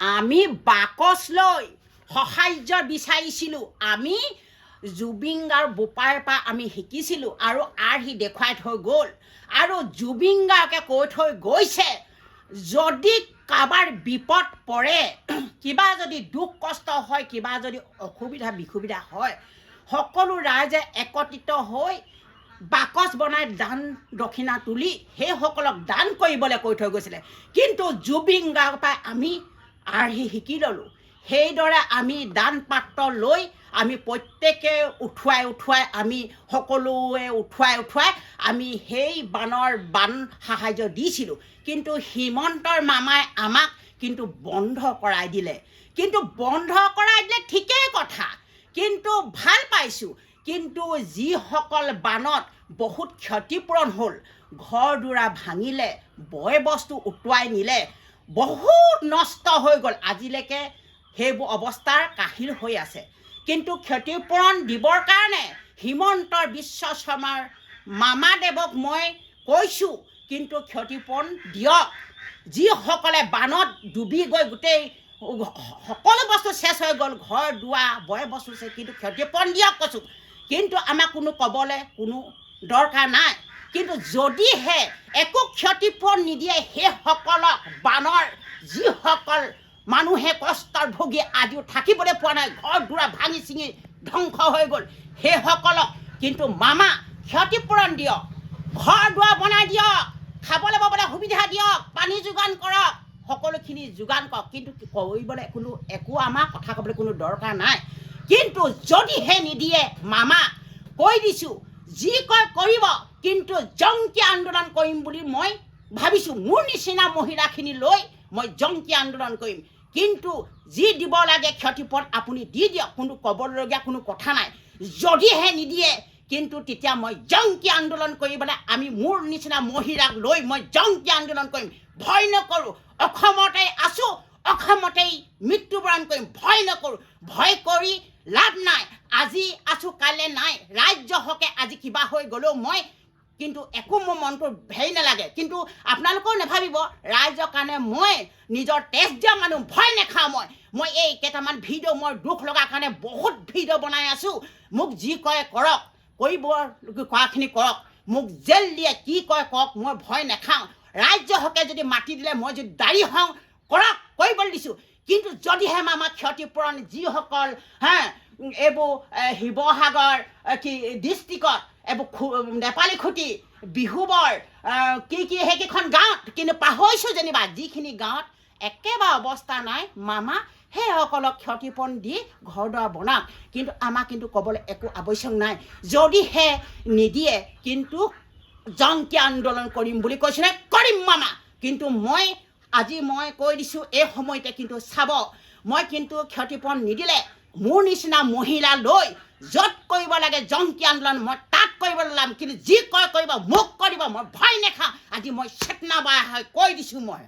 আমি বাকচ লৈ সাহায্য বিচাৰিছিলোঁ। আমি জুবিন গাৰ্গ বোপাৰ পৰা আমি শিকিছিলোঁ আৰু সি দেখুৱাই থৈ গ'ল আৰু জুবিন গাৰ্গে কৈ থৈ গৈছে যদি কাৰোবাৰ বিপদ পৰে কিবা যদি দুখ কষ্ট হয় কিবা যদি অসুবিধা বিসুবিধা হয় সকলো ৰাইজে একত্ৰিত হৈ বাকচ বনাই দান দক্ষিণা তুলি সেইসকলক দান কৰিবলৈ কৈ থৈ গৈছিলে। কিন্তু জুবিন গাৰ্গৰ পৰা আমি শিকি ল'লোঁ। সেইদৰে আমি দান পাত্ৰ লৈ আমি প্ৰত্যেকে উঠুৱাই আমি সকলোৱে উঠুৱাই আমি সেই বান সাহায্য দিছিলোঁ। কিন্তু হিমন্তৰ মামাই আমাক কিন্তু বন্ধ কৰাই দিলে। ঠিকেই কথা, কিন্তু ভাল পাইছোঁ। কিন্তু যিসকল বানত বহুত ক্ষতিপূৰণ হ'ল, ঘৰ দুৱাৰ ভাঙিলে, বয় বস্তু উটুৱাই নিলে, বহুত নষ্ট হৈ গ'ল, আজিলৈকে সেইবোৰ অৱস্থাৰ কাহিল হৈ আছে। কিন্তু ক্ষতিপূৰণ দিবৰ কাৰণে হিমন্ত বিশ্ব শৰ্মাৰ মামাদেৱক মই কৈছোঁ কিন্তু ক্ষতিপূৰণ দিয়ক। যিসকলে বানত ডুবি গৈ গোটেই সকলো বস্তু শেষ হৈ গ'ল, ঘৰ দুৱাৰ বয় বস্তু শেষ, কিন্তু ক্ষতিপূৰণ দিয়ক কৈছোঁ। কিন্তু আমাক কোনো ক'বলৈ কোনো দৰকাৰ নাই। কিন্তু যদিহে একো ক্ষতিপূৰণ নিদিয়ে সেইসকলক বানৰ যিসকল মানুহে কষ্টৰ ভুগি আজিও থাকিবলৈ পোৱা নাই, ঘৰ দুৱাৰ ভাঙি চিঙি ধ্বংস হৈ গ'ল, সেইসকলক কিন্তু মামা ক্ষতিপূৰণ দিয়ক, ঘৰ দুৱাৰ বনাই দিয়ক, খাবলৈ পাবলৈ সুবিধা দিয়ক, পানী যোগান কৰক, সকলোখিনি যোগান কৰক। কিন্তু কৰিবলৈ একো আমাৰ কথা ক'বলৈ কোনো দৰকাৰ নাই। কিন্তু যদিহে নিদিয়ে মামা কৈ দিছোঁ যি কয় কৰিব, কিন্তু জংকী আন্দোলন কৰিম বুলি মই ভাবিছোঁ। মোৰ নিচিনা মহিলাখিনি লৈ মই জংকী আন্দোলন কৰিম। কিন্তু যি দিব লাগে ক্ষতিপূৰণ আপুনি দি দিয়ক, কোনো ক'বলগীয়া কোনো কথা নাই। যদিহে নিদিয়ে কিন্তু তেতিয়া মই জংকী আন্দোলন কৰিবলৈ আমি মোৰ নিচিনা মহিলাক লৈ মই জংকী আন্দোলন কৰিম। ভয় নকৰোঁ, অসমতে আছোঁ, অসমতেই মৃত্যুবৰণ কৰিম, ভয় নকৰোঁ। ভয় কৰি লাভ নাই, আজি আছোঁ কাইলৈ নাই। ৰাজ্য হকে আজি কিবা হৈ গ'লেও মই কিন্তু একো মোৰ মনটো হেৰি নালাগে। কিন্তু আপোনালোকেও নাভাবিব ৰাইজৰ কাৰণে মই নিজৰ তেজ দিয়া মানুহ, ভয় নাখাওঁ। মই এই কেইটামান ভিডিঅ' মই দুখ লগাৰ কাৰণে বহুত ভিডিঅ' বনাই আছোঁ। মোক যি কয় কৰক, কৰিব কৰাখিনি কৰক, মোক জেল দিয়ে কি কয় কৰক, মই ভয় নাখাওঁ। ৰাজ্য হকে যদি মাতি দিলে মই যদি দাড়ি হওঁ কৰক, কৰিবলৈ দিছোঁ। কিন্তু যদিহে আমাক ক্ষতিপূৰণ যিসকল এইবোৰ শিৱসাগৰ ডিষ্ট্ৰিক্টত এইবোৰ নেপালী খুটি বিহুবৰ কি সেইকেইখন গাঁৱত, কিন্তু পাহৰিছোঁ যেনিবা যিখিনি গাঁৱত একেবাৰে অৱস্থা নাই, মামা সেইসকলক ক্ষতিপূৰণ দি ঘৰ দুৱাৰ বনাওক। কিন্তু আমাক কিন্তু ক'বলৈ একো আৱশ্যক নাই। যদিহে নিদিয়ে কিন্তু জংকী আন্দোলন কৰিম বুলি কৈছিলে, কৰিম মামা। কিন্তু আজি মই কৈ দিছোঁ এই সময়তে কিন্তু চাব, মই কিন্তু ক্ষতিপূৰণ নিদিলে মোৰ নিচিনা মহিলা লৈ য'ত কৰিব লাগে জংকী আন্দোলন মই তাত কৰিব ওলাম। কিন্তু যি কয় কৰিব, মোক কৰিব, মই ভয় নাখাওঁ। আজি মই চেতনা বাই হৈ কৈ দিছোঁ মই।